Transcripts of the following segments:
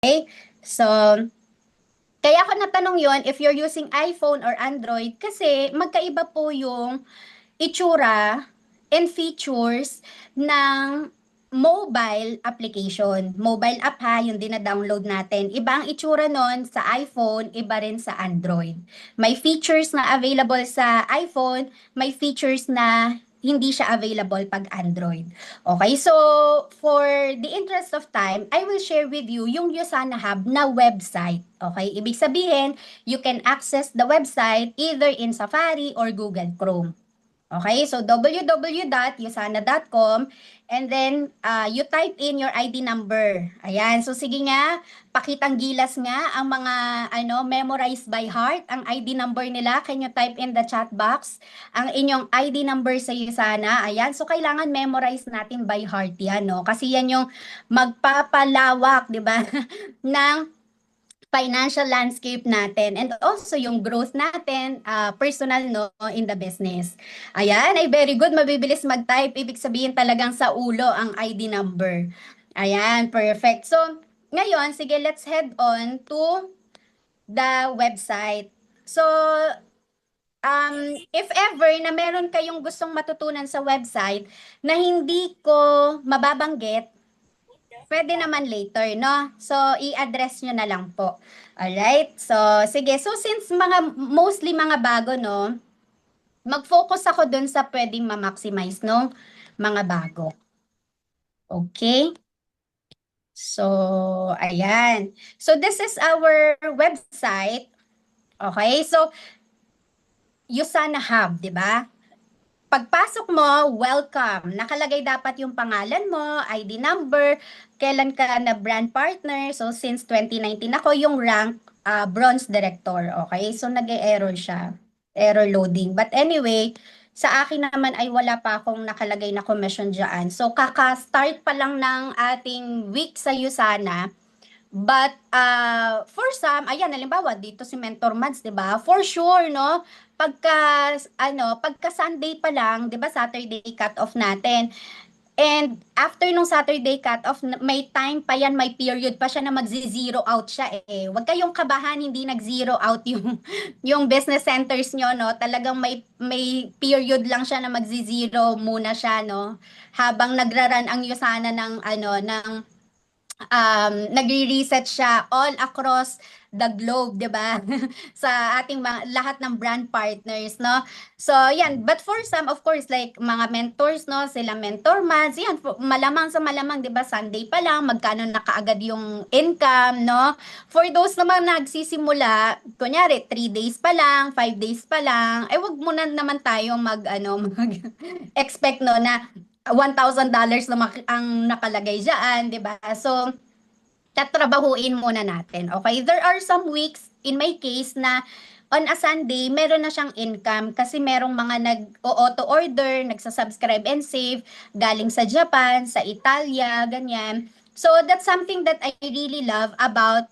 Okay? So, kaya ko natanong yon if you're using iPhone or Android kasi magkaiba po yung itsura and features ng mobile application. Mobile app ha, yung dina-download natin. Iba ang itsura nun sa iPhone, iba rin sa Android. May features na available sa iPhone, may features na hindi siya available pag Android. Okay, so for the interest of time, I will share with you yung Yosana Hub na website. Okay, ibig sabihin, you can access the website either in Safari or Google Chrome. Okay, so www.yusana.com and then you type in your ID number. Ayan, so sige nga, pakitang gilas nga ang mga memorized by heart ang ID number nila. Can you type in the chat box ang inyong ID number sa Yusana? Ayan, so kailangan memorize natin by heart 'yan, no? Kasi yan yung magpapalawak, 'di ba? ng financial landscape natin and also yung growth natin personal no in the business. Ayan, ay very good, mabibilis mag-type, ibig sabihin talagang sa ulo ang ID number. Ayan, perfect. So, ngayon, sige, let's head on to the website. So, if ever na meron kayong gustong matutunan sa website na hindi ko mababanggit, pwede naman later, no? So, i-address nyo na lang po. Alright? So, sige. So, since mostly mga bago, no? Mag-focus ako dun sa pwedeng ma-maximize, no? Mga bago. Okay? So, ayan. So, this is our website. Okay? So, Yusana Hub, di ba? Pagpasok mo, welcome. Nakalagay dapat yung pangalan mo, ID number, kailan ka na brand partner. So, since 2019 ako, yung rank, bronze director. Okay? So, nag-e-error siya. Error loading. But anyway, sa akin naman ay wala pa akong nakalagay na commission dyan. So, kaka-start pa lang ng ating week sa Usana. But for some, ayan, halimbawa dito si Mentor Mads, 'di ba? For sure, no? Pagka Sunday pa lang, 'di ba, Saturday cut-off natin. And after nung Saturday cut-off, may time pa yan, may period pa siya na magzi-zero out siya eh. Huwag kayong kabahan, hindi nag-zero out yung yung business centers nyo, no? Talagang may period lang siya na magzi-zero muna siya, no? Habang nagraran ang Yusana ng nagre-reset siya all across the globe, 'di ba? Sa ating lahat ng brand partners, no? So, yan. But for some, of course, like mga mentors, no? Sila mentor mads, yan. Malamang sa malamang, 'di ba? Sunday pa lang, magkano na kaagad yung income, no? For those naman nagsisimula, kunyari, 3 days pa lang, 5 days pa lang, ay wag muna naman tayo mag-expect, no, na $1,000 na ang nakalagay diyan, 'di ba? So, tatrabahuin muna natin. Okay? There are some weeks, in my case, na on a Sunday, meron na siyang income kasi merong mga nag-auto-order, nagsa-subscribe and save, galing sa Japan, sa Italia, ganyan. So, that's something that I really love about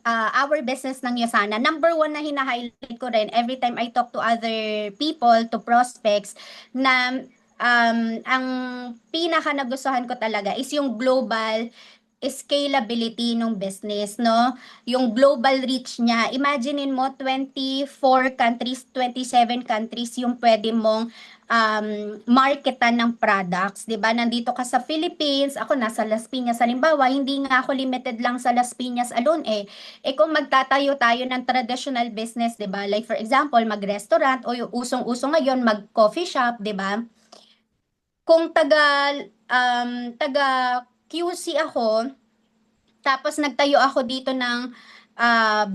our business ng Yosana. Number one na hina-highlight ko rin every time I talk to other people, to prospects, na ang pinaka nagustuhan ko talaga is yung global scalability ng business, no? Yung global reach niya. Imaginein mo, 24 countries, 27 countries yung pwede mong marketan ng products, 'di ba? Nandito ka sa Philippines, ako nasa Las Piñas halimbawa, hindi nga ako limited lang sa Las Piñas alone eh. Kung magtatayo tayo ng traditional business, 'di ba? Like for example, mag-restaurant o yung usong-uso ngayon mag-coffee shop, 'di ba? Kung taga QC ako, tapos nagtayo ako dito ng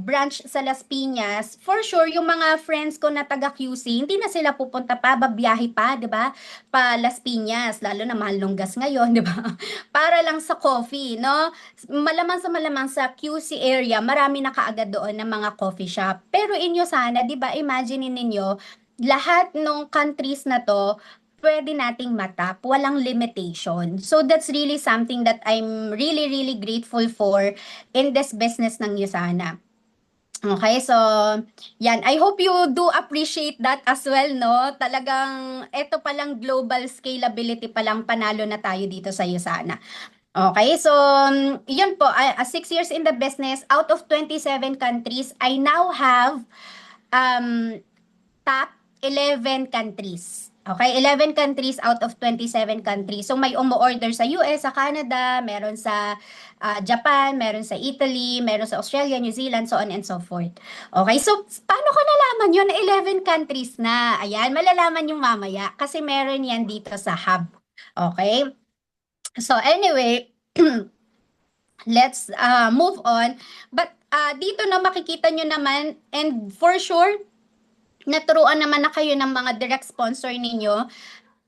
branch sa Las Piñas, for sure, yung mga friends ko na taga QC, hindi na sila pupunta pa, babiyahe pa, di ba? Pa Las Piñas, lalo na mahal ng gas ngayon, di ba? Para lang sa coffee, no? Malamang sa QC area, marami na kaagad doon ng mga coffee shop. Pero inyo sana, di ba, imagine ninyo, lahat ng countries na to, pwede nating matap, walang limitation. So that's really something that I'm really, really grateful for in this business ng Yusana. Okay, so yan. I hope you do appreciate that as well, no? Talagang ito palang global scalability palang panalo na tayo dito sa Yusana. Okay, so yun po, 6 years in the business, out of 27 countries, I now have um, top 11 countries. Okay, 11 countries out of 27 countries. So may umu-order sa US, sa Canada, meron sa Japan, meron sa Italy, meron sa Australia, New Zealand, so on and so forth. Okay, so paano ko nalaman yun na 11 countries na? Ayan, malalaman yung mamaya kasi meron yan dito sa hub. Okay? So anyway, let's move on. But dito na makikita nyo naman, and for sure, naturuan naman na kayo ng mga direct sponsor ninyo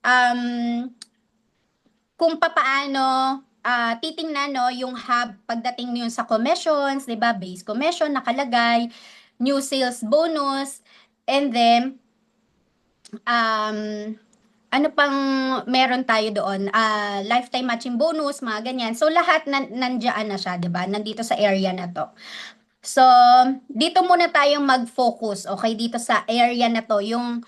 um, kung papaano titingnan no, yung hub pagdating niyo sa commissions, 'di ba? Base commission nakalagay, new sales bonus, and then um, ano pang meron tayo doon? Lifetime matching bonus, mga ganyan. So lahat nandiyan na siya, 'di ba? Nandito sa area na 'to. So, dito muna tayong mag-focus, okay, dito sa area na to, yung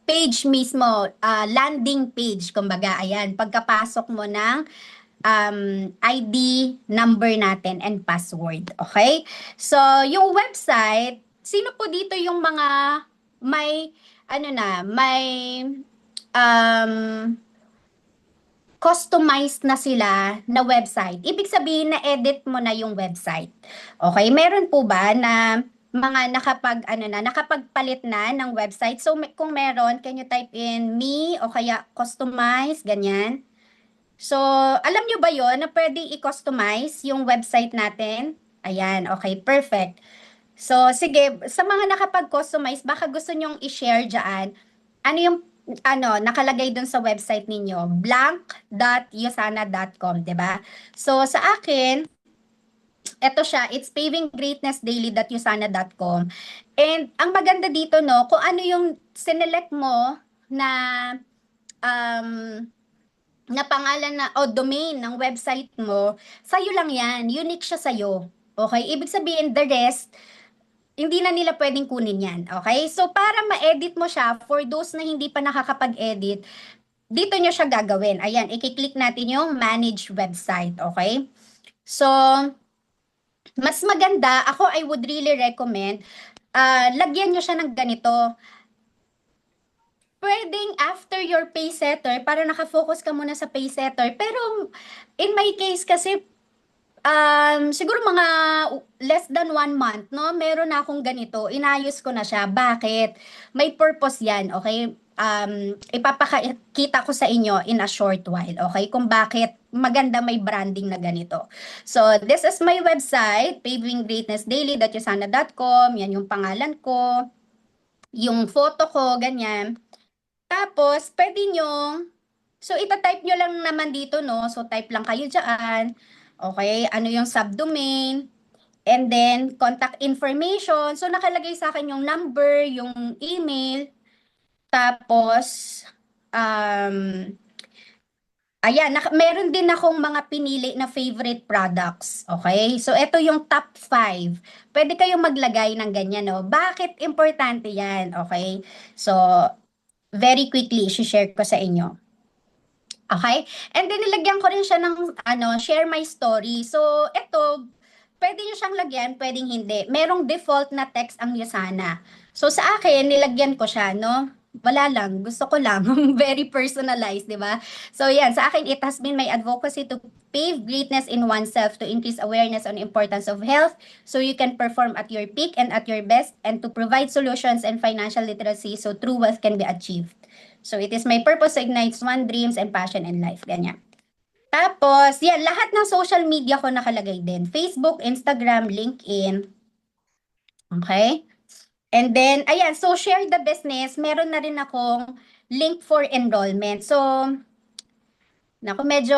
page mismo, landing page, kumbaga, ayan, pagkapasok mo ng ID number natin and password, okay? So, yung website, sino po dito yung mga may, ano na, may um, customized na sila na website. Ibig sabihin na edit mo na yung website. Okay, meron po ba na mga nakapagpalit na ng website? So kung meron, can you type in me o kaya customize, ganyan? So, alam nyo ba yon na pwedeng i-customize yung website natin? Ayan, okay, perfect. So, sige, sa mga nakapag-customize, baka gusto nyong i-share dyan, ano yung nakalagay dun sa website ninyo, blank.yosana.com, 'di ba? So, sa akin, eto siya, it's pavinggreatnessdaily.yosana.com. And ang maganda dito, no, kung ano yung sinelect mo na um, na pangalan na o domain ng website mo, sa'yo lang yan. Unique siya sa'yo. Okay? Ibig sabihin, the rest, hindi na nila pwedeng kunin yan. Okay? So, para ma-edit mo siya, for those na hindi pa nakakapag-edit, dito nyo siya gagawin. Ayan, i-click natin yung manage website. Okay? So, mas maganda, ako I would really recommend, lagyan nyo siya ng ganito. Pwedeng after your pay setter, para nakafocus ka muna sa pay setter. Pero in my case kasi, siguro mga less than 1 month, no? Meron na akong ganito. Inayos ko na siya. Bakit? May purpose yan, okay? Ipapakita ko sa inyo in a short while, okay? Kung bakit maganda may branding na ganito. So, this is my website, pavinggreatnessdaily.yosana.com. Yan yung pangalan ko. Yung photo ko, ganyan. Tapos, pwede nyo, so itatype nyo lang naman dito, no? So, type lang kayo dyan. Okay, ano yung subdomain, and then contact information. So nakalagay sa akin yung number, yung email, tapos ayan, meron din akong mga pinili na favorite products. Okay? So ito yung top 5. Pwede kayong maglagay ng ganyan, no? Bakit importante 'yan? Okay? So very quickly, share ko sa inyo. Okay? And then nilagyan ko rin siya ng share my story. So, ito, pwede nyo siyang lagyan, pwedeng hindi. Merong default na text ang Yosana. So, sa akin, nilagyan ko siya, no? Wala lang, gusto ko lang. Very personalized, di ba? So, yan, sa akin, it has been my advocacy to pave greatness in oneself to increase awareness on the importance of health so you can perform at your peak and at your best and to provide solutions and financial literacy so true wealth can be achieved. So, it is my purpose to ignite one dreams and passion in life. Ganyan. Tapos, yan, lahat ng social media ko nakalagay din. Facebook, Instagram, LinkedIn. Okay? And then, ayan, so share the business. Meron na rin akong link for enrollment. So, naku, medyo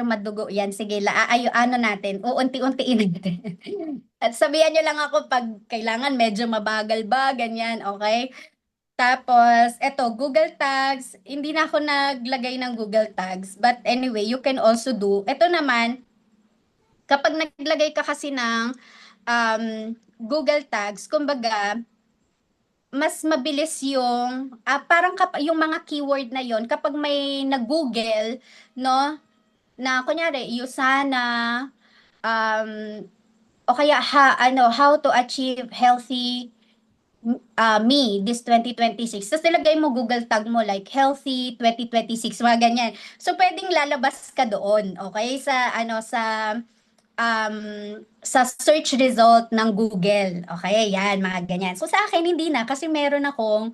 madugo yan. Sige, natin, uunti-untiin natin. At sabihan nyo lang ako pag kailangan medyo mabagal ba, ganyan, okay? Tapos, eto, Google Tags. Hindi na ako naglagay ng Google Tags. But anyway, you can also do. Ito naman, kapag naglagay ka kasi ng Google Tags, kumbaga, mas mabilis yung parang yung mga keyword na yon kapag may nag-Google, no, na kunyari Usana, um, o kaya how to achieve healthy me this 2026. Tapos nilagay mo Google tag mo like healthy 2026, mga ganyan. So pwedeng lalabas ka doon, okay? Um, sa search result ng Google. Okay, yan, mga ganyan. So sa akin hindi na kasi meron akong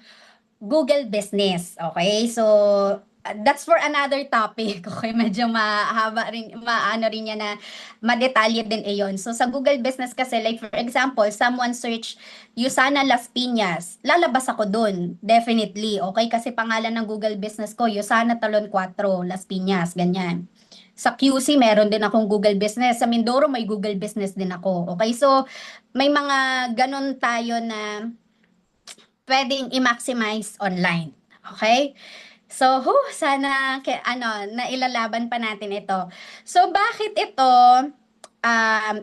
Google Business. Okay? So, that's for another topic. Okay? Medyo mahaba rin, maano rin yan na madetalye din iyon. So, sa Google Business kasi, like for example, someone search Yusana Las Piñas, lalabas ako dun. Definitely. Okay? Kasi pangalan ng Google Business ko, Yusana Talon 4, Las Piñas. Ganyan. Sa QC, meron din akong Google Business. Sa Mindoro, may Google Business din ako. Okay? So, may mga ganun tayo na pwedeng i-maximize online. Okay? So, sana nailalaban pa natin ito. So, bakit ito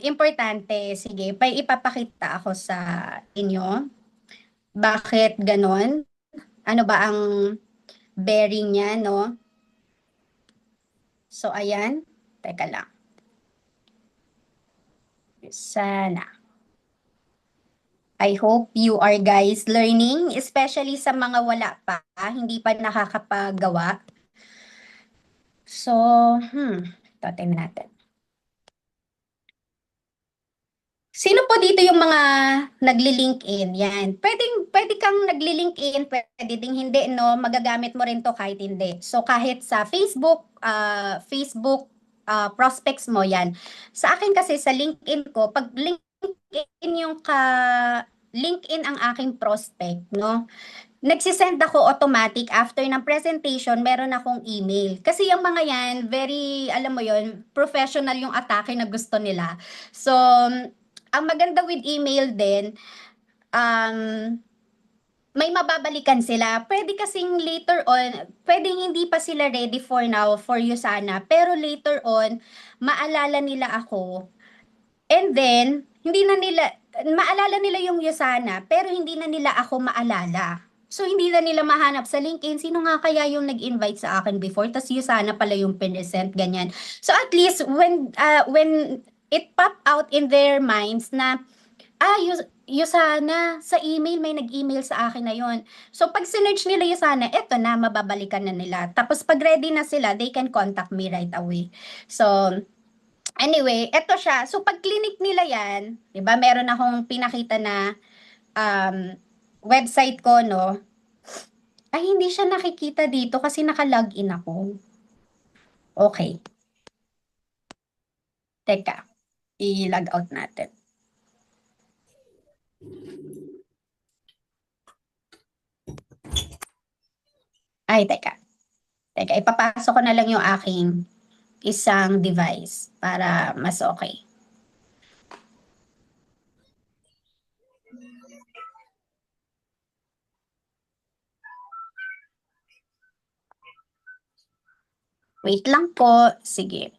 importante? Sige, ipapakita ako sa inyo. Bakit ganon? Ano ba ang bearing niya, no? So, ayan. Teka lang. Sana. I hope you are guys learning, especially sa mga wala pa, hindi pa nakakapagawa. So, ito, tingnan natin. Sino po dito yung mga nagli-LinkedIn? Yan. Pwede kang nagli-LinkedIn, pwede ding hindi, no? Magagamit mo rin to kahit hindi. So, kahit sa Facebook prospects mo, yan. Sa akin kasi, sa LinkedIn ko, pag LinkedIn LinkedIn ang aking prospect, no? Nagsisend ako automatic after ng presentation, meron akong email. Kasi yung mga yan, very, alam mo yon, professional yung atake na gusto nila. So, ang maganda with email din, um, may mababalikan sila. Pwede kasing later on, pwedeng hindi pa sila ready for now, for you sana. Pero later on, maalala nila ako. And then, hindi na nila, maalala nila yung Yusana, pero hindi na nila ako maalala. So, hindi na nila mahanap sa LinkedIn, sino nga kaya yung nag-invite sa akin before, tas Yusana pala yung pinesent, ganyan. So, at least, when it pop out in their minds na, Yusana, sa email, may nag-email sa akin na yon. So, pag sinerch nila Yusana, eto na, mababalikan na nila. Tapos, pag ready na sila, they can contact me right away. So, anyway, eto siya. So, pag clinic nila yan, di ba, meron akong pinakita na website ko, no? Ay, hindi siya nakikita dito kasi naka-login ako. Okay. Teka, i-log out natin. Ay, teka. Teka, ipapasok ko na lang yung aking isang device para mas okay. Wait lang po. Sige.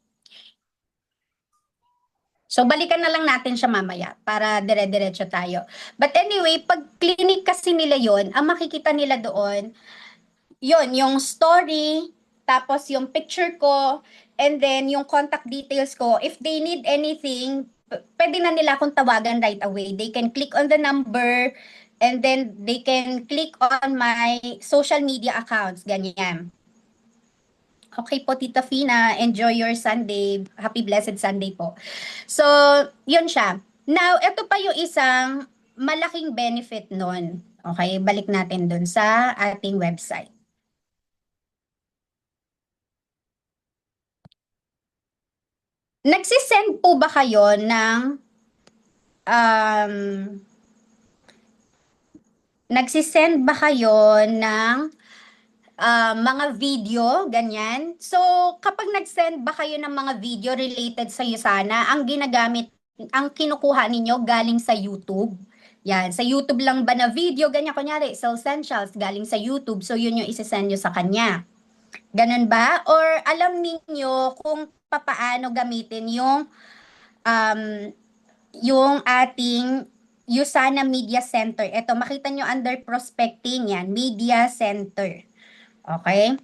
So, balikan na lang natin siya mamaya para dire-diretso tayo. But anyway, pag clinic kasi nila yon, ang makikita nila doon, yon yung story, tapos yung picture ko, and then yung contact details ko. If they need anything, pwede na nila akong tawagan right away. They can click on the number, and then they can click on my social media accounts, ganyan. Okay po, Tita Fina. Enjoy your Sunday. Happy blessed Sunday po. So, yun siya. Now, ito pa yung isang malaking benefit nun. Okay, balik natin dun sa ating website. Nagsisend po ba kayo ng um, nagsisend ba kayo ng mga video, ganyan? So, kapag nag-send ba kayo ng mga video related sa Usana, ang ginagamit, ang kinukuha ninyo galing sa YouTube? Yan, sa YouTube lang ba na video, ganyan, kunyari, Essentials, galing sa YouTube, so yun yung isisend nyo sa kanya. Ganun ba? Or alam ninyo kung papaano gamitin yung ating Yusana Media Center. Ito, makita nyo under prospecting yan, Media Center. Okay?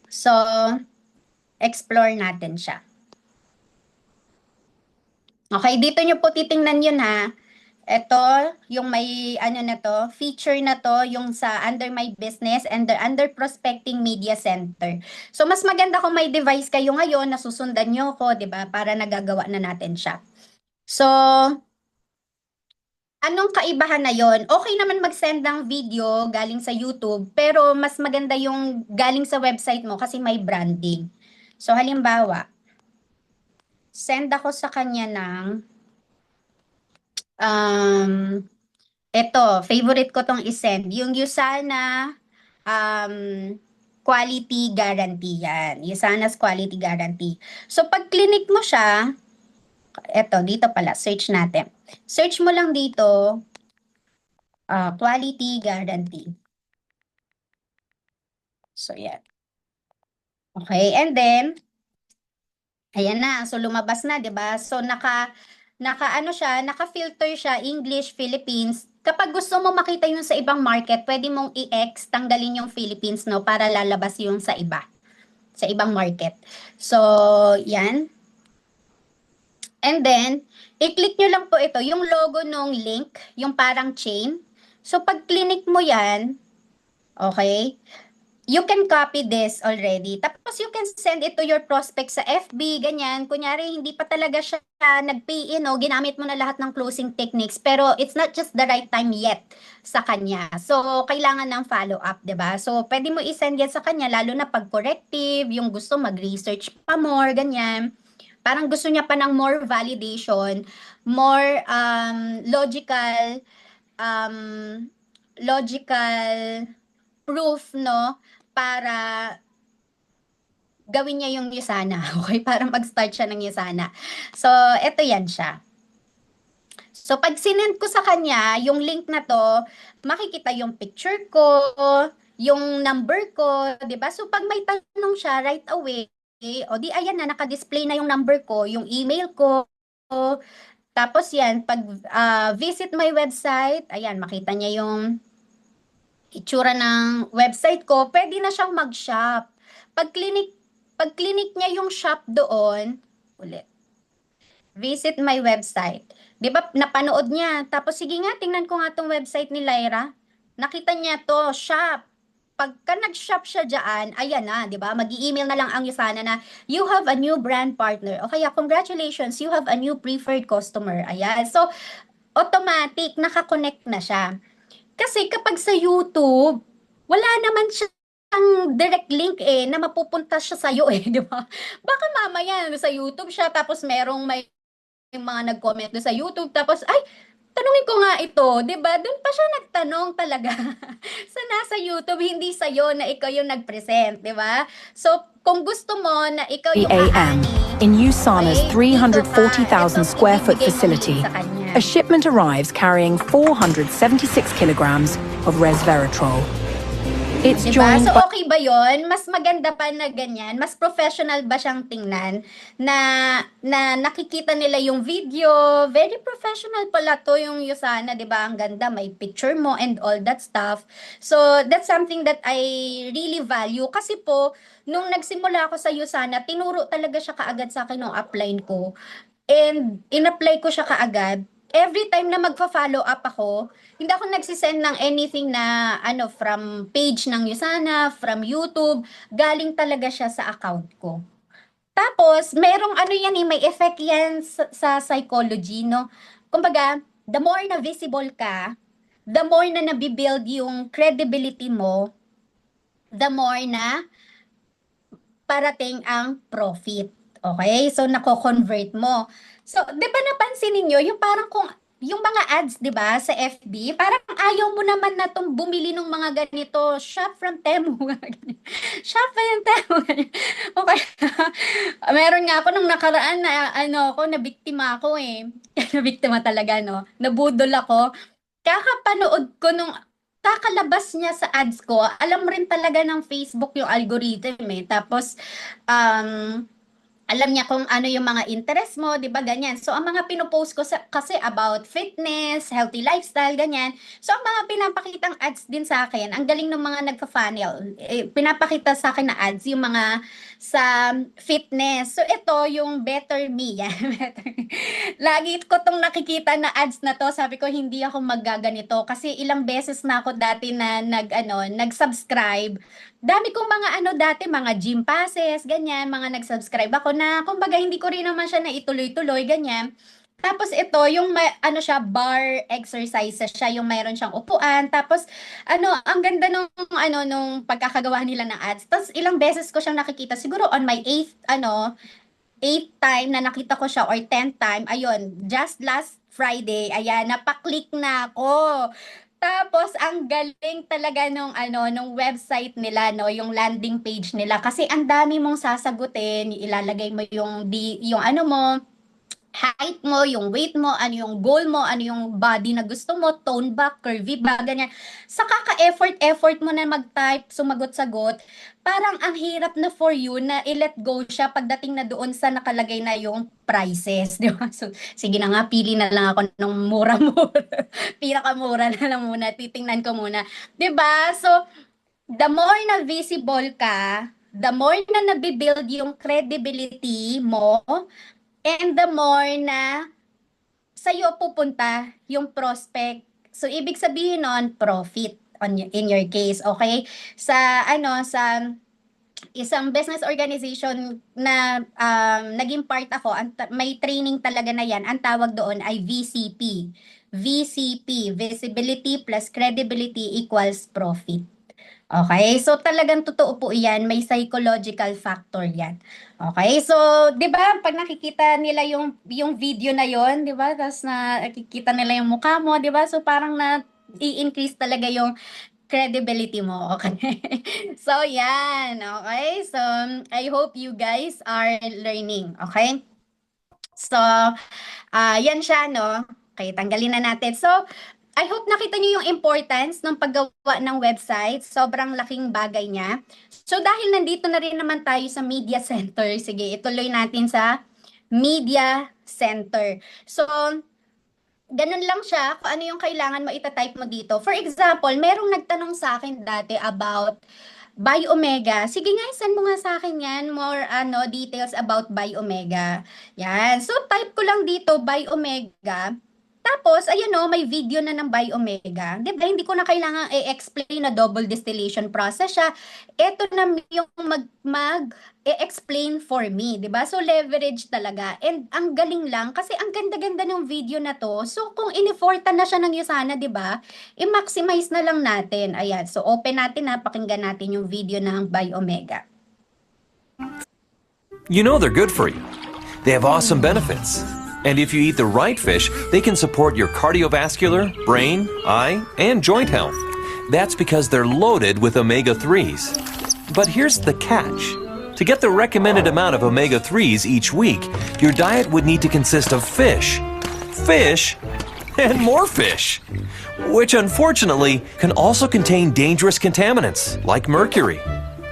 So, explore natin siya. Okay, dito nyo po titingnan yun ha. Ito, yung may ano na to, feature na to, yung sa under my business and the under prospecting media center. So mas maganda kung may device kayo ngayon na susundan nyo ko, 'di ba? Para nagagawa na natin siya. So, anong kaibahan na yon? Okay naman mag-send ng video galing sa YouTube, pero mas maganda yung galing sa website mo kasi may branding. So halimbawa, send ako sa kanya ng um, ito, favorite ko tong isend. Yung Usana um, quality guarantee yan. Usana's quality guarantee. So, pag clinic mo siya, eto, dito pala, search natin. Search mo lang dito, quality guarantee. So, yan. Okay, and then, ayan na. So, lumabas na, di ba? So, naka-filter siya, English, Philippines. Kapag gusto mo makita yung sa ibang market, pwede mong i-X, tanggalin yung Philippines, no, para lalabas yung sa iba, sa ibang market. So, yan. And then, i-click nyo lang po ito, yung logo nung link, yung parang chain. So, pag clinic mo yan, okay, you can copy this already. Tapos you can send it to your prospect sa FB, ganyan. Kunyari, hindi pa talaga siya nag-pay in, no? Ginamit mo na lahat ng closing techniques, pero it's not just the right time yet sa kanya. So, kailangan ng follow-up, 'di ba? So, pwede mo i-send yan sa kanya, lalo na pag corrective, yung gusto mag-research pa more, ganyan. Parang gusto niya pa ng more validation, more um, logical proof, no? Para gawin niya yung Usana, okay? Para mag-start siya ng Usana. So, eto yan siya. So, pag sinend ko sa kanya, yung link na to, makikita yung picture ko, yung number ko, di ba? So, pag may tanong siya right away, o di ayan na, naka-display na yung number ko, yung email ko, tapos yan, pag visit my website, ayan, makita niya yung itsura ng website ko, pwede na siyang mag-shop. Pag clinic niya yung shop doon, ulit, visit my website. Di ba, napanood niya. Tapos, sige nga, tingnan ko nga tong website ni Lyra. Nakita niya to, shop. Pagka nag-shop siya dyan, ayan na, di ba? Mag-i-email na lang ang Usana na, you have a new brand partner. O kaya, congratulations, you have a new preferred customer. Ayan. So, automatic, nakakonect na siya. Kasi kapag sa YouTube, wala naman siyang direct link na mapupunta siya sa'yo di ba? Baka mamaya sa YouTube siya, tapos may mga nag-comment doon sa YouTube, tapos, ay, tanungin ko nga ito, di ba? Doon pa siya nagtanong talaga. Sa nasa YouTube, hindi sa'yo na ikaw yung nag-present, di ba? So, kung gusto mo na ikaw yung a.m. in Usana's 340,000 square foot facility, a shipment arrives carrying 476 kilograms of resveratrol. It's diba? joined So, okay ba yon? Mas maganda pa na ganyan? Mas professional ba siyang tingnan? Na nakikita nila yung video, very professional pala to yung Usana, di ba? Ang ganda, may picture mo and all that stuff. So, that's something that I really value. Kasi po, nung nagsimula ako sa Usana, tinuro talaga siya kaagad sa akin nung upline ko. And in-apply ko siya kaagad. Every time na magfa-follow up ako, hindi ako nagsisend ng anything na ano from page ng Usana, from YouTube, galing talaga siya sa account ko. Tapos, merong ano yan may effect yan sa psychology, no? Kumbaga, the more na visible ka, the more na nabibuild yung credibility mo, the more na parating ang profit. Okay? So, nako-convert mo. So, di ba napansin ninyo, yung parang kung yung mga ads, di ba, sa FB, parang ayaw mo naman na itong bumili ng mga ganito, shop from Temu. Shop from Temu. Okay. Meron nga ako nung nakaraan na, ano, ako, nabiktima ako nabiktima talaga, no? Nabudol ako. Kakapanood ko nung kakalabas niya sa ads ko, alam rin talaga ng Facebook yung algorithm Tapos, um, alam niya kung ano yung mga interest mo, 'di ba ganyan. So ang mga pinopost ko kasi about fitness, healthy lifestyle, ganyan. So ang mga pinapakitang ads din sa akin, ang galing ng mga nagfa-funnel. Pinapakita sa akin na ads yung mga sa fitness. So ito yung Better Me. Yan. Lagi ko tong nakikita na ads na to. Sabi ko hindi ako maggaganito kasi ilang beses na ako dati na nag-subscribe. Dami kong mga dati, mga gym passes, ganyan, mga nag-subscribe ako na, kumbaga hindi ko rin naman siya na ituloy-tuloy, ganyan. Tapos ito, yung siya, bar exercises siya, yung mayroon siyang upuan. Tapos, ang ganda nung pagkakagawa nila ng ads. Tapos, ilang beses ko siyang nakikita, siguro on my eighth time na nakita ko siya or 10th time, ayun, just last Friday, ayan, napaklik na ako. Tapos ang galing talaga nung website nila, no, yung landing page nila kasi ang dami mong sasagutin, ilalagay mo yung mo, height mo, yung weight mo, ano yung goal mo, ano yung body na gusto mo, tone ba, curvy ba, ganyan. Sa kaka-effort mo na mag-type, sumagot-sagot, parang ang hirap na for you na i-let go siya pagdating na doon sa nakalagay na yung prices, di ba? So, sige na nga, pili na lang ako ng mura-mura. Pinakamura na lang muna, titingnan ko muna. Di ba? So, the more na visible ka, the more na nabibuild yung credibility mo, and the more na sa'yo pupunta yung prospect. So, ibig sabihin nun, profit in your case, okay? Sa isang business organization na naging part ako, may training talaga na yan. Ang tawag doon ay VCP. VCP, Visibility plus Credibility equals Profit. Okay, so talagang totoo po yan, may psychological factor yan. Okay, so 'di ba pag nakikita nila yung video na yon, 'di ba? Tapos nakikita nila yung mukha mo, 'di ba? So parang i-increase talaga yung credibility mo, okay? So yan, okay? So I hope you guys are learning, okay? So yan siya, no? Okay, tanggalin na natin. So I hope nakita niyo yung importance ng paggawa ng website. Sobrang laking bagay niya. So dahil nandito na rin naman tayo sa media center, sige, ituloy natin sa media center. So, ganun lang siya kung ano yung kailangan mo itatype mo dito. For example, merong nagtanong sa akin dati about Biomega. Sige nga, send mo nga sa akin yan. More details about Biomega. Yan. So, type ko lang dito, Biomega. Tapos, ayun may video na ng Biomega. Diba? Hindi ko na kailangan i-explain na double distillation process siya. Ito na yung mag-explain for me. Diba? So, leverage talaga. And ang galing lang kasi ang ganda-ganda ng video na to. So, kung in-effortan na siya ng Usana, diba? I-maximize na lang natin. Ayan. So, open natin pakinggan natin yung video ng Biomega. You know they're good for you. They have awesome benefits. And if you eat the right fish, they can support your cardiovascular, brain, eye, and joint health. That's because they're loaded with omega-3s. But here's the catch. To get the recommended amount of omega-3s each week, your diet would need to consist of fish, and more fish, which unfortunately can also contain dangerous contaminants like mercury.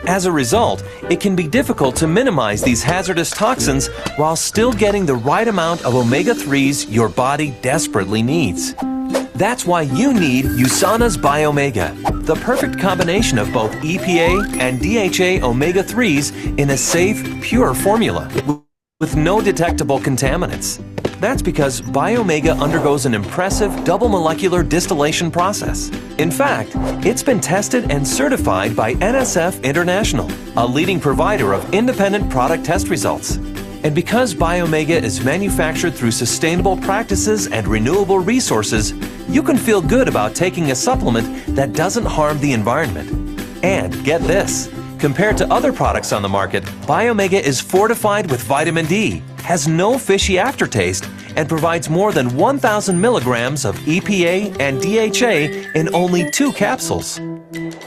As a result, it can be difficult to minimize these hazardous toxins while still getting the right amount of omega-3s your body desperately needs. That's why you need USANA's Biomega, the perfect combination of both EPA and DHA omega-3s in a safe, pure formula with no detectable contaminants. That's because Biomega undergoes an impressive double molecular distillation process. In fact, it's been tested and certified by NSF International, a leading provider of independent product test results. And because Biomega is manufactured through sustainable practices and renewable resources, you can feel good about taking a supplement that doesn't harm the environment. And get this, compared to other products on the market, Biomega is fortified with vitamin D, has no fishy aftertaste, and provides more than 1,000 milligrams of EPA and DHA in only 2 capsules.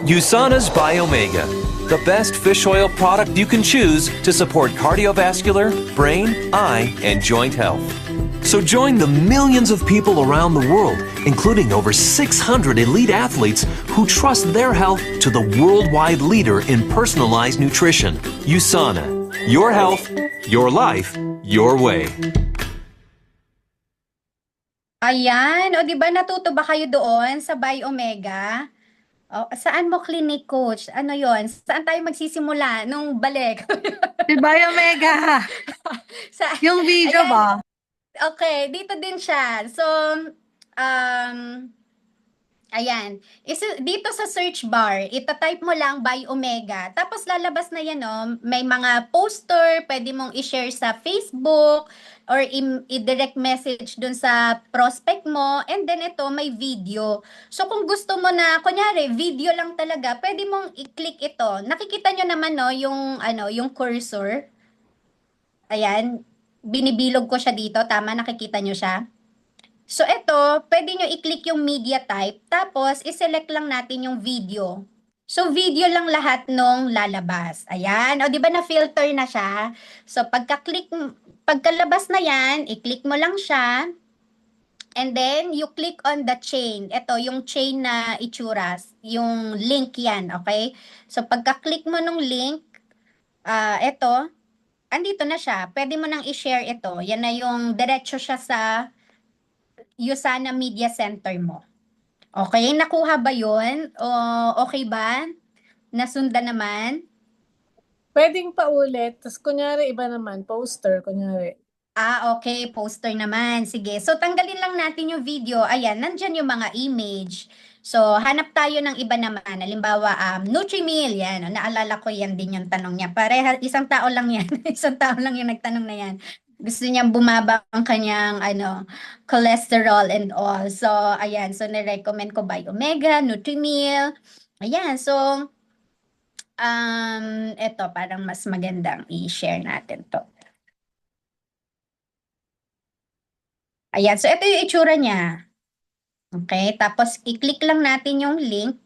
USANA's Biomega, the best fish oil product you can choose to support cardiovascular, brain, eye, and joint health. So join the millions of people around the world, including over 600 elite athletes who trust their health to the worldwide leader in personalized nutrition, USANA. Your health, your life, your way. Ayan, o 'di ba natuto ba kayo doon sa Buy Omega? O, saan mo clinic coach? Ano 'yon? Saan tayo magsisimula nung balik? Si Biomega. Sa Yung video ayan, ba? okay, dito din siya. So, um, ayan, dito sa search bar, ita-type mo lang Buy Omega. Tapos lalabas na yan, no? May mga poster, pwede mong i-share sa Facebook or i-direct message dun sa prospect mo. And then ito, may video. So kung gusto mo na, kunyari, video lang talaga, pwede mong i-click ito. Nakikita nyo naman, no, yung cursor. Ayan, binibilog ko siya dito. Tama, nakikita nyo siya? So, ito, pwede nyo i-click yung media type, tapos i-select lang natin yung video. So, video lang lahat nung lalabas. Ayan. O, di ba na-filter na siya? So, pagkalabas na yan, i-click mo lang siya. And then, you click on the chain. Ito, yung chain na itsuras. Yung link yan, okay? So, pagka-click mo nung link, ito, andito na siya. Pwede mo nang i-share ito. Yan na yung diretso siya sa Usana Media Center mo. Okay, nakuha ba yun? O okay ba? Nasundan naman? Pwedeng paulit. Tapos kunyari iba naman. Poster, kunyari. Okay, poster naman. Sige, so tanggalin lang natin yung video. Ayan, nandyan yung mga image. So, hanap tayo ng iba naman. Halimbawa, Nutrimil, yan. Naalala ko yan din yung tanong niya. Isang tao lang yan. Isang tao lang yung nagtanong na yan. Gusto niyang bumaba ang kanyang cholesterol and all. So, ayan. So, nirecommend ko Buy Omega, Nutrimil. Ayan. So, eto, parang mas magandang i-share natin to. Ayan. So, ito yung itsura niya. Okay. Tapos, i-click lang natin yung link.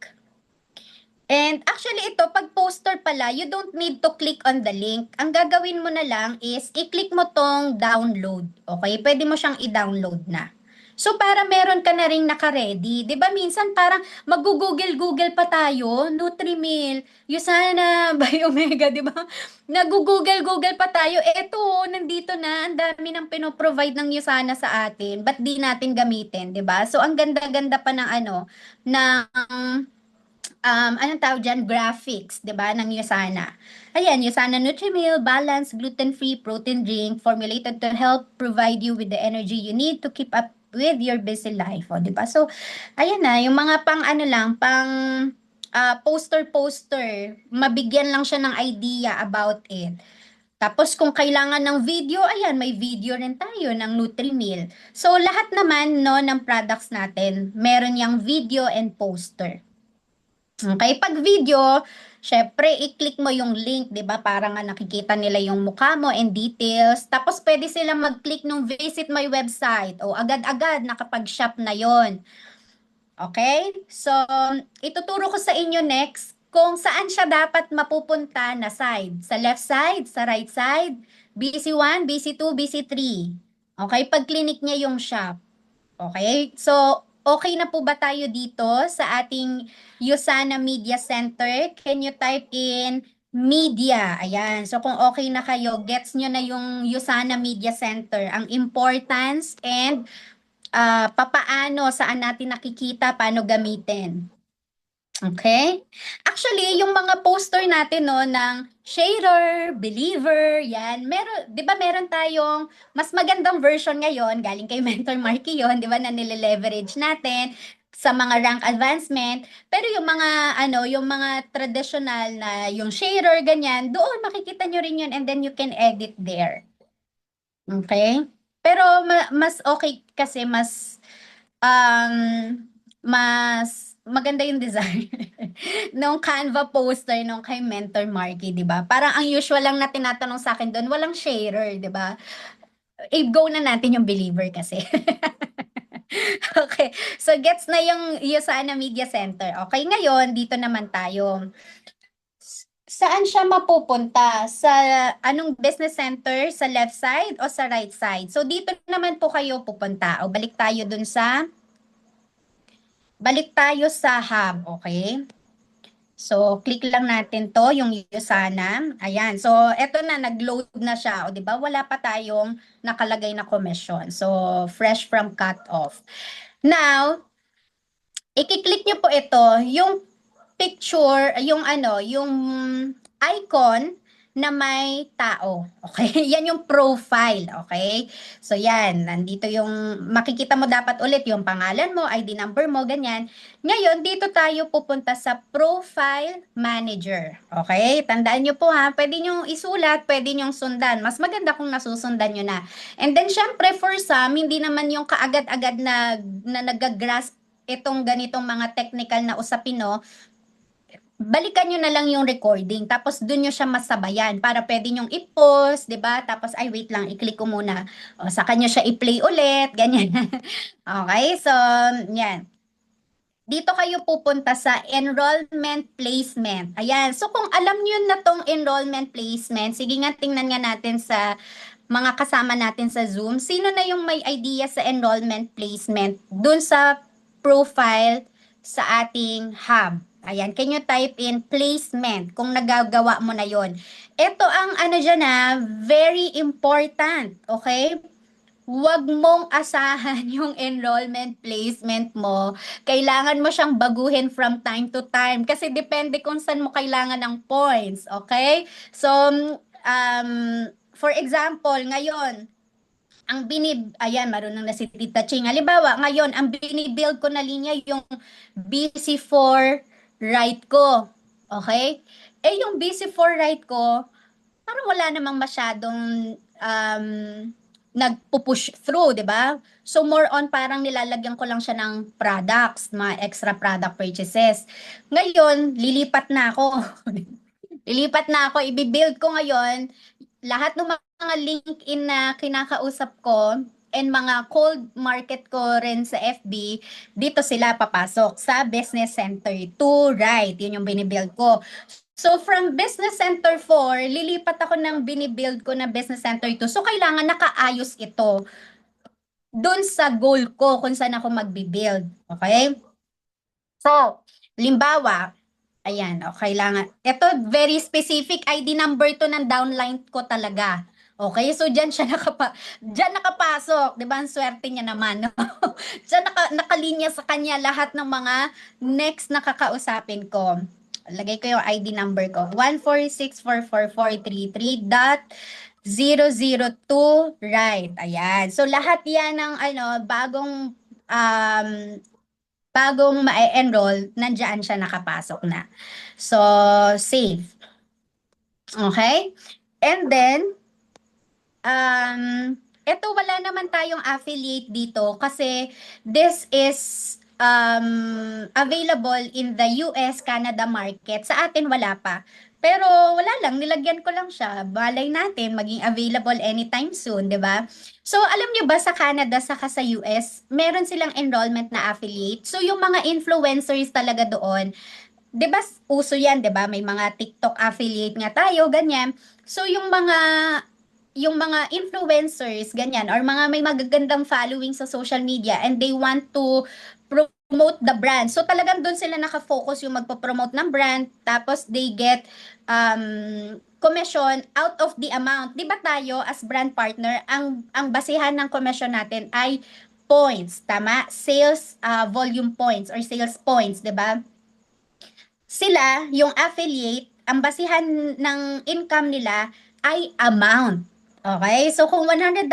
And actually ito, pag poster pala, you don't need to click on the link. Ang gagawin mo na lang is, i-click mo tong download. Okay? Pwede mo siyang i-download na. So, para meron ka na rin naka-ready. 'Di ba minsan parang mag-google-google pa tayo, Nutrimil, Usana, Buy Omega, 'di ba? Nag-google-google pa tayo. Eto, nandito na, ang dami ng pino-provide ng Usana sa atin. Ba't di natin gamitin, 'di ba? So, ang ganda-ganda pa ng anong tawag dyan? Graphics, 'di ba, ng Usana. Ayan, Usana Nutrimil, balanced, gluten-free protein drink formulated to help provide you with the energy you need to keep up with your busy life, 'di ba? So, ayan na, yung mga poster-poster, mabigyan lang siya ng idea about it. Tapos kung kailangan ng video, ayan, may video rin tayo ng Nutrimil. So, lahat naman ng products natin, meron yang video and poster. Okay, pag video, syempre i-click mo yung link, 'di ba? Para nga nakikita nila yung mukha mo and details. Tapos pwede silang mag-click nung visit my website o agad-agad nakapag-shop na 'yon. Okay? So, ituturo ko sa inyo next kung saan siya dapat mapupunta na side. Sa left side, sa right side, BC1, BC2, BC3. Okay, pag clinic niya yung shop. Okay? So, okay na po ba tayo dito sa ating Usana Media Center? Can you type in media? Ayan. So, kung okay na kayo, gets nyo na yung Usana Media Center, ang importance and papaano, saan natin nakikita, paano gamitin. Okay? Actually, yung mga poster natin ng sharer, believer, yan. Meron, 'di ba meron tayong mas magandang version ngayon, galing kay Mentor Marky 'yon, 'di ba, na nile-leverage natin sa mga rank advancement. Pero yung mga yung mga traditional na yung sharer ganyan, doon makikita nyo rin 'yun and then you can edit there. Okay? Pero mas okay kasi mas maganda yung design nung Canva poster nung kay Mentor Marky, 'di ba? Parang ang usual lang na tinatanong sa akin doon, walang sharer, 'di ba? I-go na natin yung believer kasi. Okay. So gets na yung Usana Media Center. Okay, ngayon dito naman tayo. Saan siya mapupunta? Sa anong business center? Sa left side o sa right side? So dito naman po kayo pupunta. O balik tayo dun sa hub, okay? So, click lang natin to, yung Usana. Ayan. So, eto na, nag-load na siya. O, di ba? Wala pa tayong nakalagay na commission. So, fresh from cut off. Now, i-click nyo po ito, yung picture, yung ano, yung icon na may tao. Okay? Yan yung profile. Okay? So, yan. Nandito yung, makikita mo dapat ulit yung pangalan mo, ID number mo, ganyan. Ngayon, dito tayo pupunta sa Profile Manager. Okay? Tandaan nyo po ha, pwede nyo isulat, pwede nyo sundan. Mas maganda kung nasusundan nyo na. And then, syempre, for some, hindi naman yung kaagad-agad na nag-grasp itong ganitong mga technical na usapin, no? Balikan nyo na lang yung recording, tapos dun nyo siya masabayan para pwede nyong i-pause, di ba? Tapos, ay, wait lang, i-click ko muna. O, saka nyo siya i-play ulit, ganyan. Okay, so, yan. Dito kayo pupunta sa enrollment placement. Ayan, so kung alam nyo na tong enrollment placement, sige nga, tingnan nga natin sa mga kasama natin sa Zoom, sino na yung may idea sa enrollment placement dun sa profile sa ating hub. Ayan, can you type in placement kung nagagawa mo na yon. Ito ang ano dyan very important, okay? Huwag mong asahan yung enrollment placement mo. Kailangan mo siyang baguhin from time to time kasi depende kung saan mo kailangan ng points, okay? So, for example, ngayon, ayan, marunong na si Tita Ching. Halimbawa, ngayon, ang binibuild ko na linya yung BC4 right ko. Okay? Eh, yung BC4 right ko, parang wala namang masyadong nagpo-push through, di ba? So, more on parang nilalagyan ko lang siya ng products, mga extra product purchases. Ngayon, lilipat na ako. Lilipat na ako, i-build ko ngayon lahat ng mga LinkedIn na kinakausap ko and mga cold market ko rin sa FB, dito sila papasok sa Business Center 2, right? Yun yung binibuild ko. So from Business Center 4, lilipat ako ng binibuild ko na Business Center 2. So kailangan nakaayos ito doon sa goal ko kung saan ako magbibuild. Okay? So, limbawa, ayan, kailangan. Ito, very specific ID number to ng downline ko talaga. Okay, so dyan siya dyan nakapasok, di ba? Ang swerte niya naman. No? Dyan nakalinya sa kanya lahat ng mga next na kakausapin ko. Lagay ko yung ID number ko. 1464443.002, right. Ayan. So lahat yan ng bagong ma-enroll, nandiyan siya nakapasok na. So, save. Okay? And then, ito wala naman tayong affiliate dito kasi this is available in the US, Canada market. Sa atin wala pa. Pero wala lang, nilagyan ko lang siya. Balay natin maging available anytime soon, di ba? So, alam nyo ba sa Canada saka sa US, meron silang enrollment na affiliate. So, yung mga influencers talaga doon, 'di ba uso 'yan, 'di ba? May mga TikTok affiliate nga tayo, ganyan. So, yung mga influencers, ganyan, or mga may magagandang following sa social media and they want to promote the brand. So talagang doon sila nakafocus yung magpo-promote ng brand, tapos they get commission out of the amount. 'Di ba tayo as brand partner, ang basihan ng commission natin ay points, tama? Sales volume points or sales points, 'di ba? Sila, yung affiliate, ang basihan ng income nila ay amount. Okay? So, kung $100,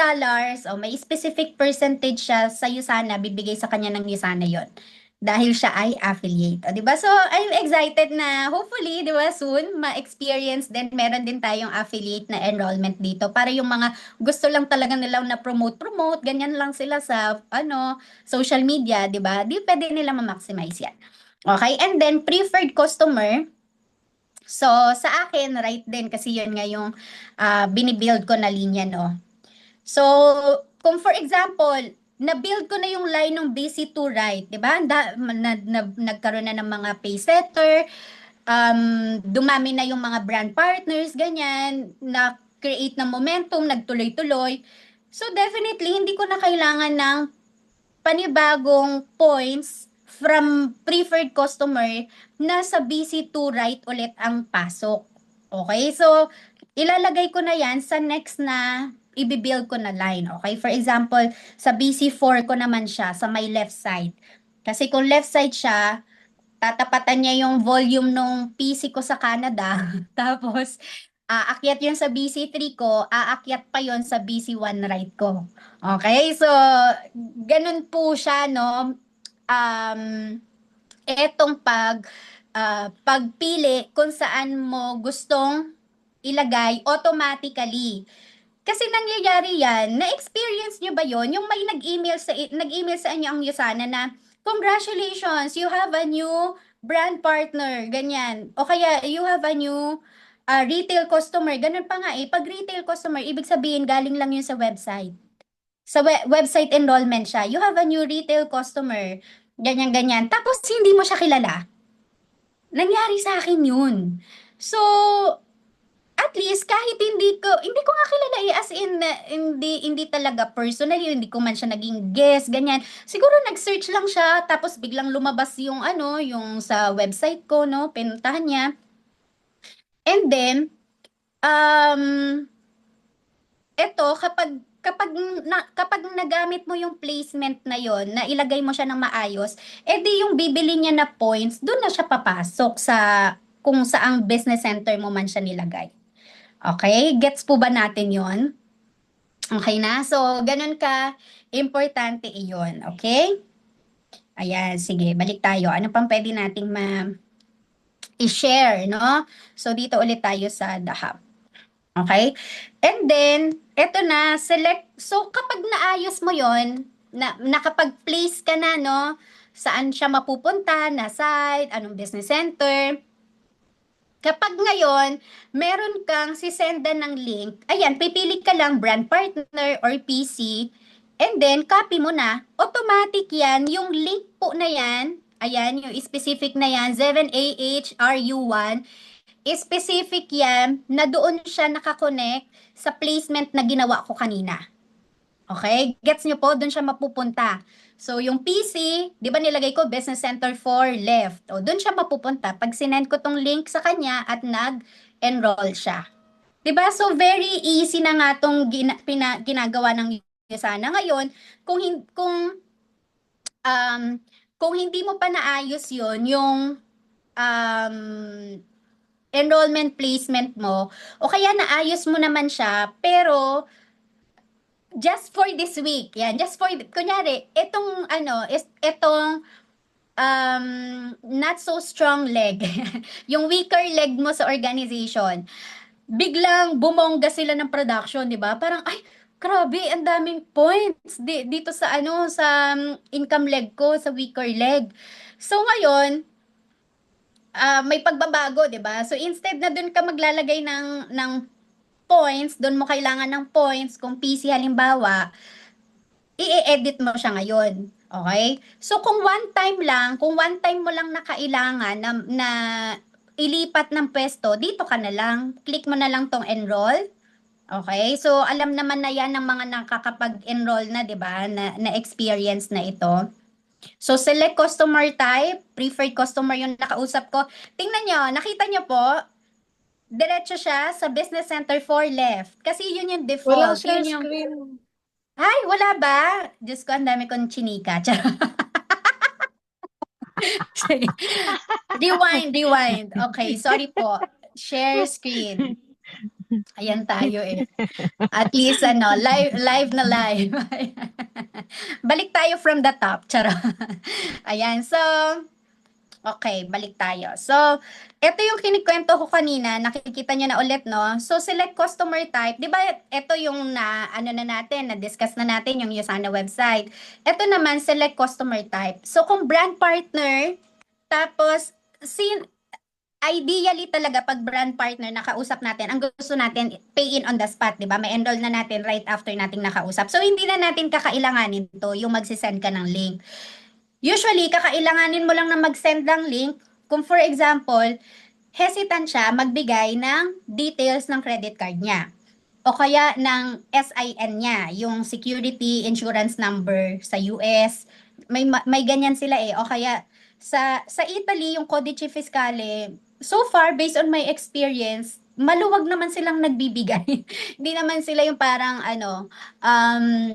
may specific percentage siya sa Usana, bibigay sa kanya ng Usana yon dahil siya ay affiliate. O, diba? So, I'm excited na hopefully, di ba, soon, ma-experience din, meron din tayong affiliate na enrollment dito para yung mga gusto lang talaga nilang na promote, ganyan lang sila sa, social media, di ba? Di pwede nila ma-maximize yan. Okay? And then, preferred customer, so, sa akin, right din, kasi yun nga yung binibuild ko na linya, no? So, kung for example, na-build ko na yung line ng BC2, right? Diba? Nagkaroon na ng mga pay setter, dumami na yung mga brand partners, ganyan, na-create ng momentum, nagtuloy-tuloy. So, definitely, hindi ko na kailangan ng panibagong points from preferred customer, nasa BC2 right ulit ang pasok. Okay? So, ilalagay ko na yan sa next na i-build ko na line. Okay? For example, sa BC4 ko naman siya, sa my left side. Kasi kung left side siya, tatapatan niya yung volume nung PC ko sa Canada. Tapos, aakyat yun sa BC3 ko, aakyat pa yun sa BC1 right ko. Okay? So, ganun po siya, no? Etong pagpili kung saan mo gustong ilagay automatically. Kasi nangyayari yan, na-experience nyo ba yon? Yung may nag-email sa inyo ang Yusana na, congratulations, you have a new brand partner, ganyan. O kaya, you have a new retail customer, ganun pa nga eh. Pag retail customer, ibig sabihin, galing lang yun sa website. Sa website enrollment siya. You have a new retail customer, ganyan-ganyan. Tapos, hindi mo siya kilala. Nangyari sa akin yun. So, at least kahit hindi ko nga kilala as in hindi talaga personally, hindi ko man siya naging guest, ganyan. Siguro nag-search lang siya tapos biglang lumabas yung yung sa website ko, no, pinuntahan niya. And then eto kapag nagamit mo yung placement na yon, na ilagay mo siya ng maayos, edi yung bibili niya na points, doon na siya papasok sa kung saang business center mo man siya nilagay. Okay? Gets po ba natin yon? Okay na? So, ganun ka, importante iyon. Okay? Ayan, sige, balik tayo. Ano pang pwede nating i-share, no? So, dito ulit tayo sa The Hub. Okay? And then, eto na, select. So, kapag naayos mo yon, nakapag-place ka na, no? Saan siya mapupunta, na site, anong business center, kapag ngayon, meron kang sisendan ng link, ayan, pipili ka lang brand partner or PC, and then copy mo na, automatic yan, yung link po na yan, ayan, yung specific na yan, 7AHRU1, specific yan, na doon siya nakakonect sa placement na ginawa ko kanina. Okay? Gets nyo po, doon siya mapupunta. So, yung PC, di ba nilagay ko Business Center 4 left. O, doon siya mapupunta pag sinend ko tong link sa kanya at nag-enroll siya. Di ba? So, very easy na nga tong ginagawa ng Yusana ngayon. Kung hindi mo pa naayos yon yung enrollment placement mo, o kaya naayos mo naman siya, pero just for this week, yan, just for, kunyari, itong not so strong leg, yung weaker leg mo sa organization, biglang bumongga sila ng production, di ba? Parang, ay, grabe, ang daming points dito sa sa income leg ko, sa weaker leg. So ngayon, may pagbabago, di ba? So instead na dun ka maglalagay ng points, doon mo kailangan ng points, kung PC halimbawa, i-edit mo siya ngayon. Okay? So, kung one time mo lang na kailangan na ilipat ng pwesto, dito ka na lang. Click mo na lang tong enroll. Okay? So, alam naman na yan ng mga nakakapag-enroll na, di ba? Na experience na ito. So, select customer type. Preferred customer yung nakausap ko. Tingnan nyo, nakita nyo po, diretso siya sa Business Center 4 left. Kasi yun yung default. Walang share Yun yung... screen. Ay, wala ba? Diyos ko, ang dami kong chinika. Rewind. Okay, sorry po. Share screen. Ayan tayo eh. At least live na live. Balik tayo from the top. Charot. Ayan, so... Okay, balik tayo. So, ito yung kinikwento ko kanina, nakikita nyo na ulit, no? So, select customer type. Di ba, ito yung na-discuss na natin yung Yusana website. Ito naman, select customer type. So, kung brand partner, tapos, ideally talaga, pag brand partner, nakausap natin, ang gusto natin, pay in on the spot, di ba? May enroll na natin right after nating nakausap. So, hindi na natin kakailanganin to, yung magsisend ka ng link. Usually, kakailanganin mo lang na mag-send ng link kung for example, hesitant siya magbigay ng details ng credit card niya o kaya ng SIN niya, yung Security Insurance Number sa US, may ganyan sila eh. O kaya sa Italy yung Codice Fiscale, so far based on my experience, maluwag naman silang nagbibigay. Hindi naman sila yung parang um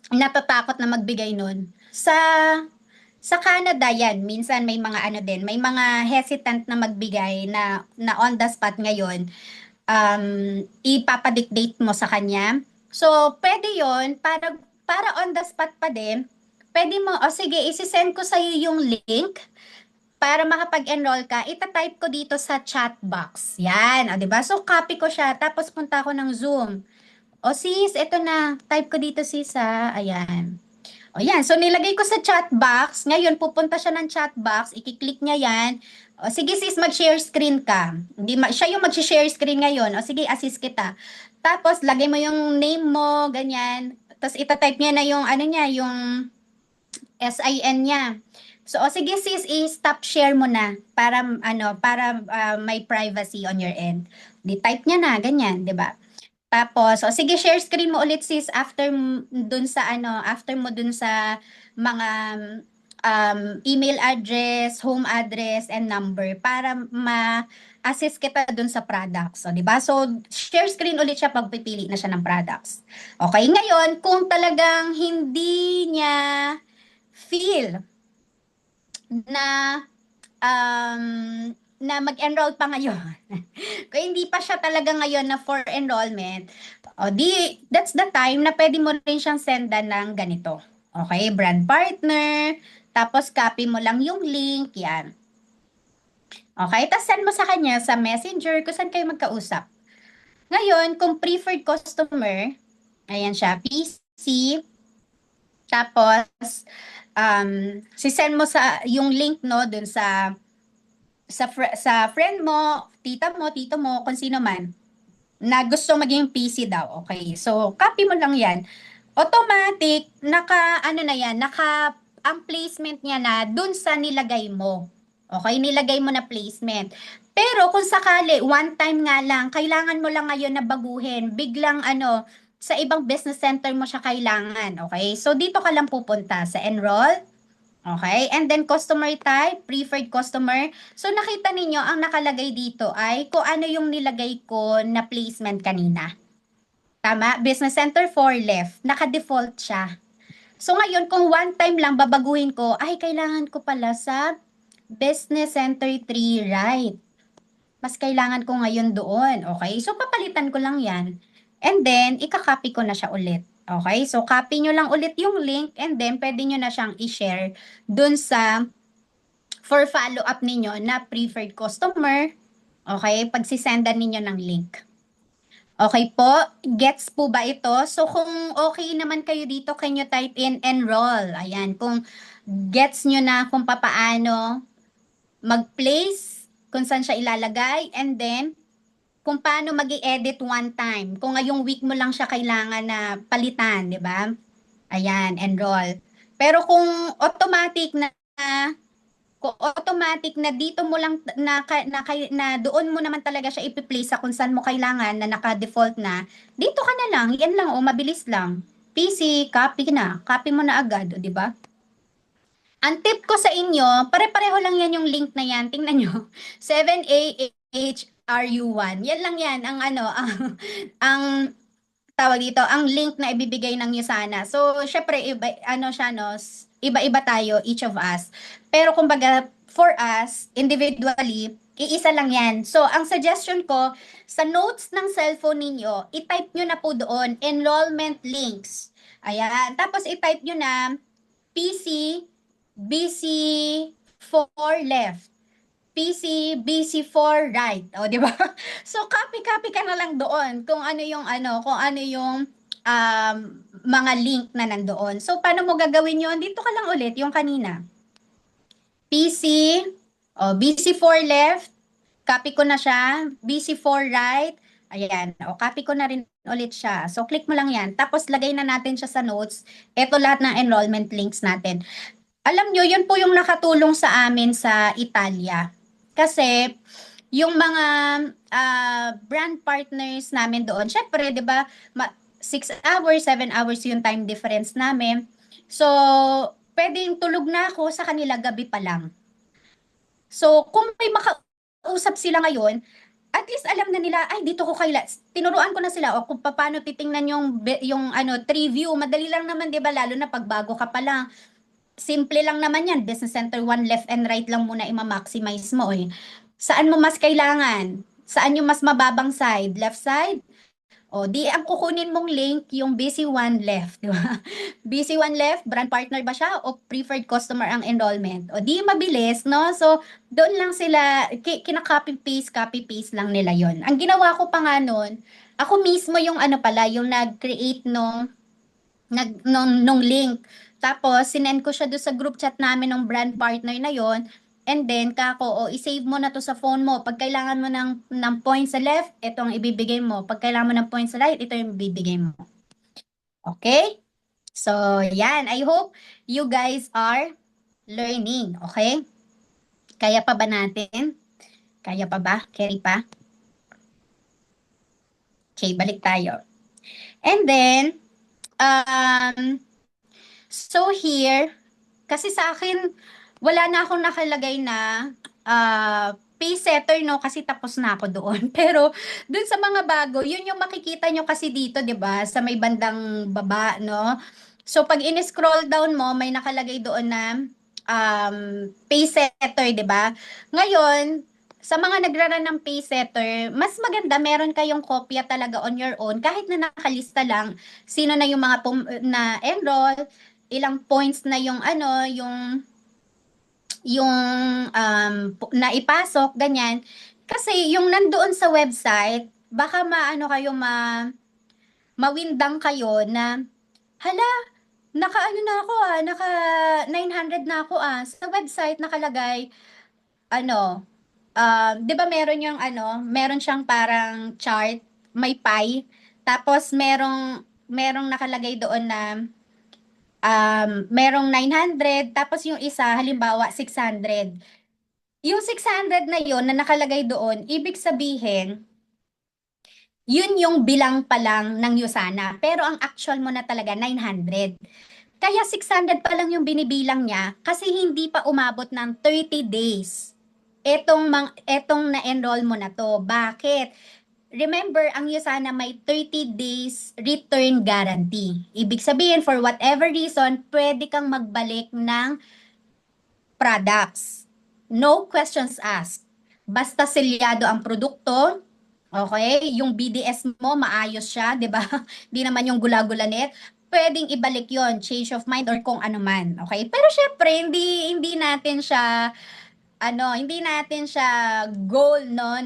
natatakot na magbigay nun. Sa Canada yan, minsan may mga din, may mga hesitant na magbigay na on the spot ngayon, ipapadictate mo sa kanya. So, pwede yon para on the spot pa din, pwede mo, sige, isi-send ko sa iyo yung link para makapag-enroll ka, ita-type ko dito sa chat box. Yan, 'di ba? So, copy ko siya, tapos punta ako ng Zoom. O sis, eto na, type ko dito sis ha, ayan. O yan, so nilagay ko sa chat box. Ngayon, pupunta siya ng chat box. Ikiklik niya yan. O sige sis, mag-share screen ka. Siya yung mag-share screen ngayon. O sige, assist kita. Tapos, lagay mo yung name mo, ganyan. Tapos, itatype niya na yung, yung SIN niya. So, o sige sis, i-stop share mo na para, may privacy on your end. Di-type niya na, ganyan, di ba? Tapos, o sige, share screen mo ulit sis after mo dun sa mga email address, home address, and number para ma-assist kita dun sa products. So, di ba? So, share screen ulit siya pag pipili na siya ng products. Okay, ngayon, kung talagang hindi niya feel na na mag-enroll pa ngayon. Kung hindi pa siya talaga ngayon na for enrollment, that's the time na pwede mo rin siyang sendan ng ganito. Okay, brand partner, tapos copy mo lang yung link, yan. Okay, tapos send mo sa kanya sa messenger kung saan kayo magkausap. Ngayon, kung preferred customer, ayan siya, PC, tapos, si-send mo yung link, no, dun sa friend mo, tita mo, tito mo, kung sino man, na gusto maging PC daw. Okay, so copy mo lang yan. Automatic, ang placement niya na dun sa nilagay mo. Okay, nilagay mo na placement. Pero kung sakali, one time nga lang, kailangan mo lang ngayon na baguhin, biglang sa ibang business center mo siya kailangan. Okay, so dito ka lang pupunta sa enroll. Okay, and then customer type, preferred customer. So nakita ninyo, ang nakalagay dito ay kung ano yung nilagay ko na placement kanina. Tama? Business Center 4 left. Naka-default siya. So ngayon, kung one time lang babaguhin ko, ay kailangan ko pala sa Business Center 3 right. Mas kailangan ko ngayon doon. Okay, so papalitan ko lang yan. And then, ika-copy ko na siya ulit. Okay, so copy nyo lang ulit yung link and then pwede nyo na siyang i-share dun for follow-up ninyo na preferred customer. Okay, pagsisendan ninyo ng link. Okay po, gets po ba ito? So kung okay naman kayo dito, can you type in enroll? Ayan, kung gets nyo na kung papaano mag-place, kung saan siya ilalagay, and then kung paano magi-edit one time. Kung ngayong week mo lang siya kailangan na palitan, di ba? Ayan, enroll. Pero kung automatic na dito mo lang na doon mo naman talaga siya ipi-place sa kung saan mo kailangan na naka-default na, dito ka na lang, yan lang, mabilis lang. PC, copy na. Copy mo na agad, di ba? Ang tip ko sa inyo, pare-pareho lang yan yung link na yan. Tingnan nyo. 7AHRU1. Yan lang yan. Ang tawag dito, ang link na ibibigay ng Usana. So, syempre, iba-iba tayo, each of us. Pero kumbaga, for us, individually, iisa lang yan. So, ang suggestion ko, sa notes ng cellphone ninyo, i-type nyo na po doon, enrollment links. Ayan. Tapos, i-type nyo na PC, BC4 left. PC, BC4 right. O, di ba? So, copy ka na lang doon kung ano yung mga link na nandoon. So, paano mo gagawin yun? Dito ka lang ulit, yung kanina. PC, BC4 left, copy ko na siya. BC4 right, ayan. Copy ko na rin ulit siya. So, click mo lang yan. Tapos, lagay na natin siya sa notes. Ito lahat ng enrollment links natin. Alam nyo, yun po yung nakatulong sa amin sa Italia. Kasi, yung mga brand partners namin doon, syempre, di ba, 6 hours, 7 hours yung time difference namin. So, pwedeng tulog na ako sa kanila gabi pa lang. So, kung may makausap sila ngayon, at least alam na nila, ay, dito ko tinuruan ko na sila, o kung paano titingnan yung tree view. Madali lang naman, di ba? Lalo na pag bago ka pa lang. Simple lang naman yan. Business Center 1, left and right lang muna i-maximize mo eh. Saan mo mas kailangan? Saan yung mas mababang side? Left side? O, di ang kukunin mong link yung busy one left, di ba? Busy one left, brand partner ba siya o preferred customer ang enrollment? O di mabilis, no? So, doon lang sila, copy paste lang nila yon. Ang ginawa ko pa nga nun, ako mismo yung yung nag-create nung link. Tapos, sinend ko siya doon sa group chat namin ng brand partner na yon. And then, i-save mo na to sa phone mo. Pag kailangan mo ng points sa left, ito ang ibibigay mo. Pag kailangan mo ng points sa right, ito yung ibibigay mo. Okay? So, yan. I hope you guys are learning. Okay? Kaya pa ba natin? Kaya pa ba? Carry pa? Okay, balik tayo. And then, so here, kasi sa akin, wala na akong nakalagay na pay setter, no, kasi tapos na ako doon. Pero dun sa mga bago, yun yung makikita nyo kasi dito, 'di ba, sa may bandang baba, no? So pag in-scroll down mo, may nakalagay doon na pay setter, 'di ba? Ngayon, sa mga nagraran ng pay setter, mas maganda meron kayong kopya talaga on your own kahit na nakalista lang sino na yung mga na enroll, ilang points na yung naipasok, ganyan. Kasi yung nandoon sa website, baka mawindang kayo na, hala, na ako naka 900 na ako Sa website nakalagay, 'di ba meron yung meron siyang parang chart, may pie, tapos merong nakalagay doon na merong 900, tapos yung isa, halimbawa, 600. Yung 600 na yon na nakalagay doon, ibig sabihin, yun yung bilang pa lang ng Yusana. Pero ang actual mo na talaga, 900. Kaya 600 pa lang yung binibilang niya kasi hindi pa umabot ng 30 days. Etong na-enroll mo na to. Bakit? Remember, ang Yusana may 30 days return guarantee. Ibig sabihin, for whatever reason, pwede kang magbalik ng products. No questions asked. Basta selyado ang produkto, okay? Yung BDS mo, maayos siya, di ba? Di naman yung gula-gulanet. Pwedeng ibalik yon, change of mind or kung ano man, okay? Pero syempre, hindi natin siya goal, no,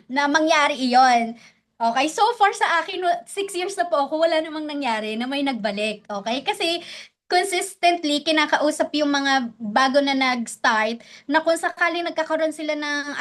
na mangyari iyon. Okay, so far sa akin, 6 years na po ako, wala namang nangyari na may nagbalik. Okay, kasi consistently kinakausap yung mga bago na nag-start na kung sakaling nagkakaroon sila ng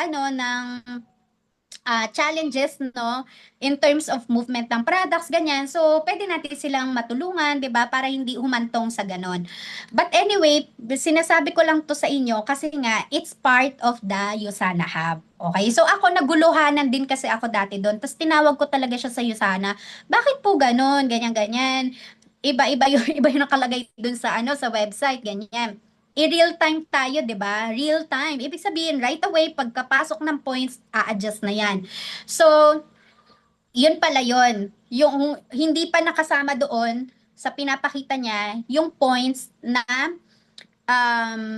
challenges, no, in terms of movement ng products, ganyan. So, pwede natin silang matulungan, di ba, para hindi humantong sa ganon. But anyway, sinasabi ko lang to sa inyo kasi nga, it's part of the Yusana Hub. Okay, so ako naguluhanan din kasi ako dati doon. Tapos tinawag ko talaga siya sa Yusana. Bakit po ganon, ganyan-ganyan? Iba-iba yung, iba yung nakalagay doon sa website, ganyan i-real time tayo, 'di ba? Real time. Ibig sabihin, right away pagkapasok ng points, a-adjust na 'yan. So, 'yun pala 'yun. Yung hindi pa nakasama doon sa pinapakita niya, yung points na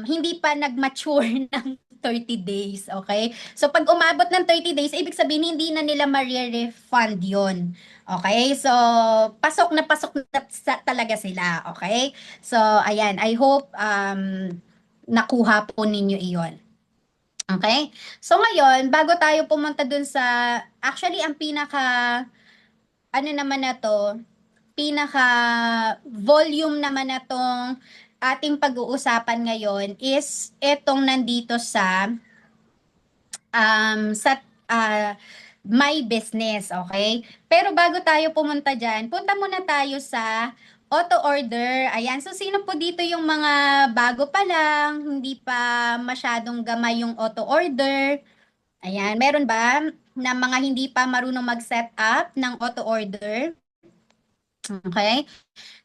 hindi pa nag-mature ng 30 days, okay? So, pag umabot ng 30 days, ibig sabihin, hindi na nila ma-refund yun. Okay? So, pasok na talaga sila, okay? So, ayan, I hope nakuha po ninyo iyon. Okay? So, ngayon, bago tayo pumunta dun actually, ang pinaka volume naman na tong ating pag-uusapan ngayon is etong nandito sa My Business, okay? Pero bago tayo pumunta dyan, punta muna tayo sa auto order. Ayan, so sino po dito yung mga bago pa lang, hindi pa masyadong gamay yung auto order? Ayan, meron ba na mga hindi pa marunong mag-set up ng auto order? Okay?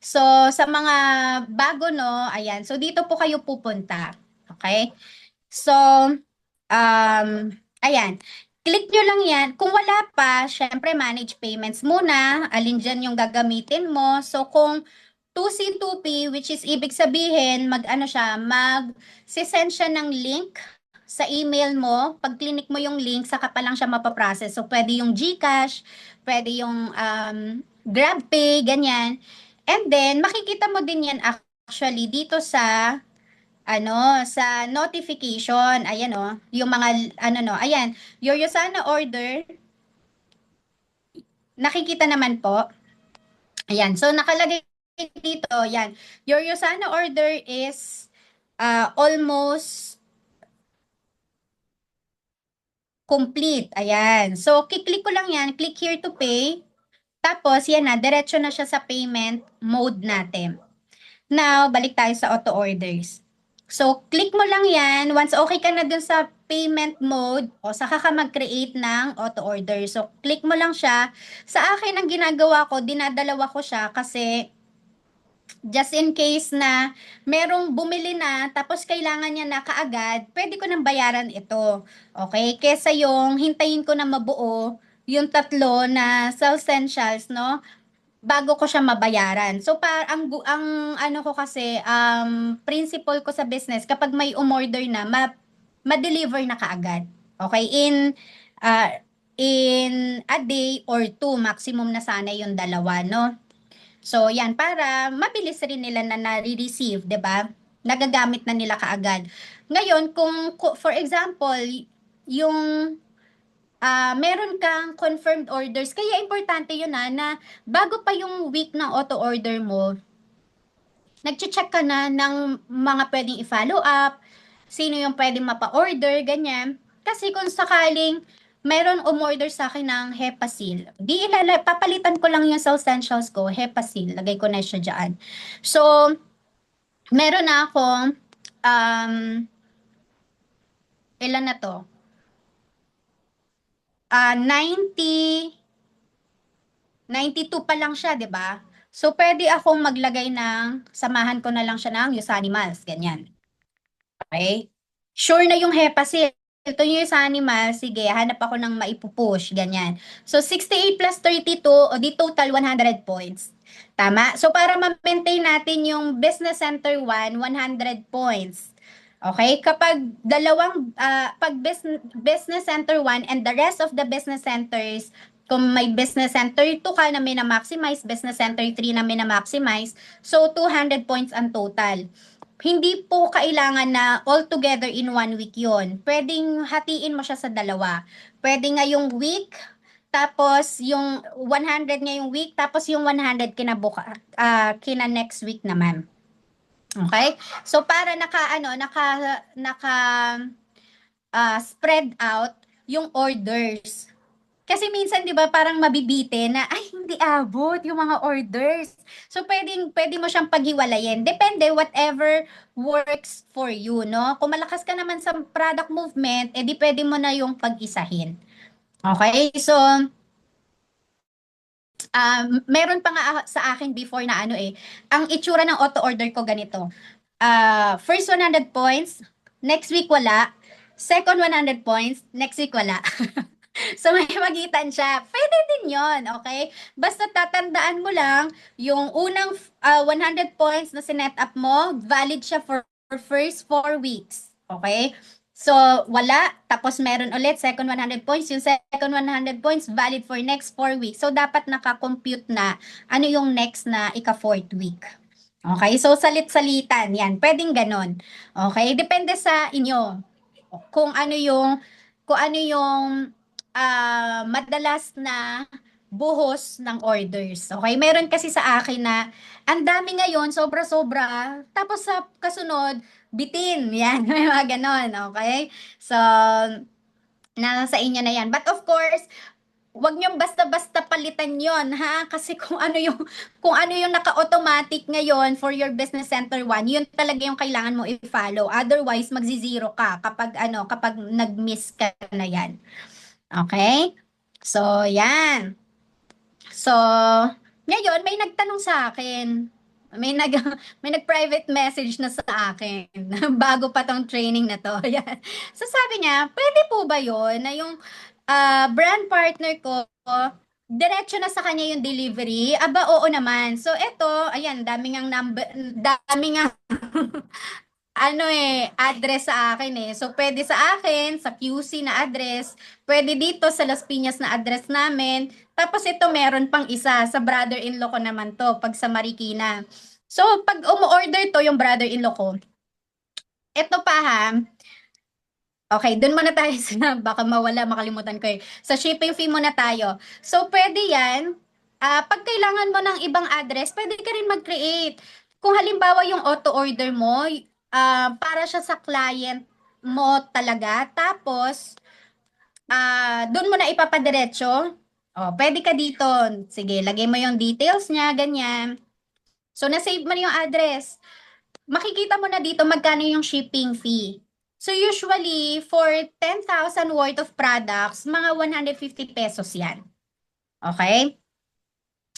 So, sa mga bago, no, ayan. So, dito po kayo pupunta. Okay? So, um, ayan. Click nyo lang yan. Kung wala pa, syempre manage payments muna. Alin dyan yung gagamitin mo. So, kung 2C2P, which is ibig sabihin, mag-ano siya, mag-send siya ng link sa email mo. Pag clinic mo yung link, saka pa lang siya mapaprocess. So, pwede yung GCash, pwede yung GrabPay, ganyan. And then, makikita mo din yan actually dito sa sa notification. Ayan yung mga ayan, your Yosana order, nakikita naman po. Ayan, so nakalagay dito, yan. Your Yosana order is almost complete. Ayan. So, kiklik ko lang yan. Click here to pay. Tapos, yan na. Diretso na siya sa payment mode natin. Now, balik tayo sa auto orders. So, click mo lang yan. Once okay ka na dun sa payment mode, o saka ka mag-create ng auto order. So, click mo lang siya. Sa akin, ang ginagawa ko, dinadalawa ko siya kasi just in case na merong bumili na tapos kailangan niya na kaagad, pwede ko nang bayaran ito. Okay? Kesa yung hintayin ko na mabuo yung tatlo na essentials, no? Bago ko siya mabayaran. So ang ano ko kasi principle ko sa business kapag may umorder na ma-deliver na kaagad. Okay? Uh, in a day or two maximum na sana yung dalawa, no? So, yan, para mabilis rin nila na nare-receive, 'di ba? Nagagamit na nila kaagad. Ngayon, for example, yung meron kang confirmed orders, kaya importante yun na bago pa yung week ng auto order mo, nagche-check ka na ng mga pwedeng i-follow up, sino yung pwedeng mapa-order, ganyan. Kasi kung sakaling meron umorder sa akin ng Hepasil, papalitan ko lang yung sa essentials ko, Hepasil, lagay ko na siya dyan. So, meron na akong, ilan na to? 92 pa lang siya, 'di ba? So pwede akong maglagay ng samahan ko na lang siya ng Yosanimals, ganyan. Okay? Sure na yung Hepasil. Ito yung Yosanimals, sige, hanap ako ng maipupush, ganyan. So 68 plus 32, o di total 100 points. Tama? So para ma-maintain natin yung Business Center 1, 100 points. Okay? Kapag pag business center 1 and the rest of the business centers, kung may business center 2 ka na mina-maximize, business center 3 na mina-maximize, so 200 points ang total. Hindi po kailangan na all together in 1 week yon. Pwedeng hatiin mo siya sa dalawa. Pwede ngayong week, tapos yung 100 ngayong week, tapos yung 100 kina next week naman. Okay? So para spread out yung orders. Kasi minsan 'di ba parang mabibitin na ay hindi abot yung mga orders. So pwede mo siyang paghiwalayin. Depende whatever works for you, no? Kung malakas ka naman sa product movement, edi pwede mo na yung pag-isahin. Okay? So meron pa nga sa akin before na ang itsura ng auto order ko ganito. First 100 points, next week wala. Second 100 points, next week wala. So may magitan siya. Pwede din 'yon, okay? Basta tatandaan mo lang yung unang 100 points na sinet up mo, valid siya for first 4 weeks. Okay? So, wala. Tapos meron ulit, second 100 points. Yung second 100 points, valid for next 4 weeks. So, dapat nakakompute na ano yung next na ika-4th week. Okay? So, salit-salitan. Yan. Pwedeng ganon. Okay? Depende sa inyo. Kung ano yung madalas na buhos ng orders. Okay? Meron kasi sa akin na ang dami ngayon, sobra-sobra. Tapos sa kasunod, bitin. Yan, may mga ganon. Okay? So, nasa inyo na yan. But of course, wag niyong basta-basta palitan yon ha? Kasi kung ano yung naka-automatic ngayon for your business center 1, yun talaga yung kailangan mo i-follow. Otherwise, magzi-zero ka kapag nag-miss ka na yan. Okay? So, yan. So, Ngayon, may nagtanong sa akin. May nag may nag-private message na sa akin bago pa tong training na to. Ayan. So sabi niya, pwede po ba 'yon na yung brand partner ko diretso na sa kanya yung delivery? Aba, oo naman. So eto, ayan, dami ngang number, dami nga ano address sa akin So, pwede sa akin, sa QC na address, pwede dito sa Las Piñas na address namin. Tapos ito, meron pang isa, sa brother-in-law ko naman to, pag sa Marikina. So, pag umu-order to yung brother-in-law ko, ito pa ha, okay, dun muna tayo sa, baka mawala, makalimutan ko Sa shipping fee muna tayo. So, pwede yan, pag kailangan mo ng ibang address, pwede ka rin mag-create. Kung halimbawa yung auto-order mo, para siya sa client mo talaga, tapos, doon mo na ipapadiretso. Pwede ka dito. Sige, lagay mo yung details niya, ganyan. So, na-save mo na yung address. Makikita mo na dito magkano yung shipping fee. So, usually, for 10,000 worth of products, mga 150 pesos yan. Okay?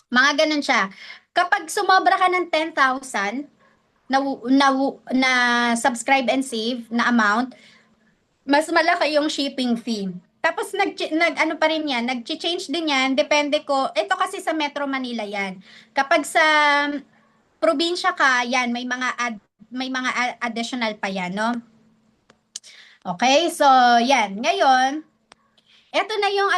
Mga ganun siya. Kapag sumobra ka ng 10,000 na subscribe and save na amount, mas malaki yung shipping fee. Tapos ano pa rin yan, nag-change din yan, depende ko. Ito kasi sa Metro Manila yan. Kapag sa probinsya ka, yan, may mga additional pa yan, no? Okay, so yan. Ngayon, eto na yung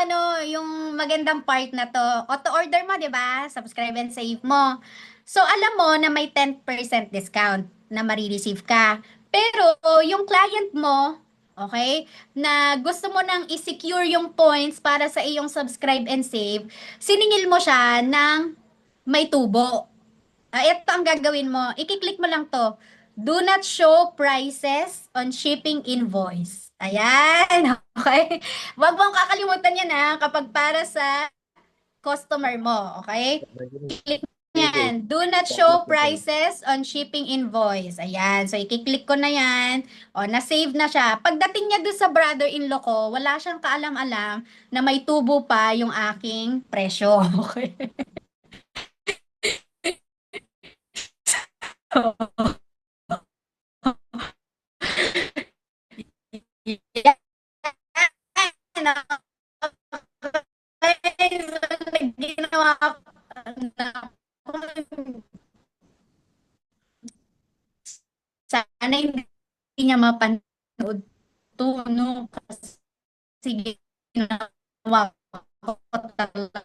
yung magandang part na to. Auto-order mo, 'di ba? Subscribe and save mo. So alam mo na may 10% discount na marireceive ka. Pero yung client mo, okay, na gusto mo nang i-secure yung points para sa iyong subscribe and save, siningil mo siya ng may tubo. Ito ang gagawin mo. I-click mo lang to. Do not show prices on shipping invoice. Ayan. Okay? Huwag mong kakalimutan yan kapag para sa customer mo. Okay? Click yan. Do not show prices on shipping invoice. Ayan. So, i-click ko na yan. Na-save na siya. Pagdating niya doon sa brother-in-law ko, wala siyang kaalam-alam na may tubo pa yung aking presyo. Okay? Yan. Ginawa ko sana hindi niya mapanood to, no? Kasi ginawa ko talaga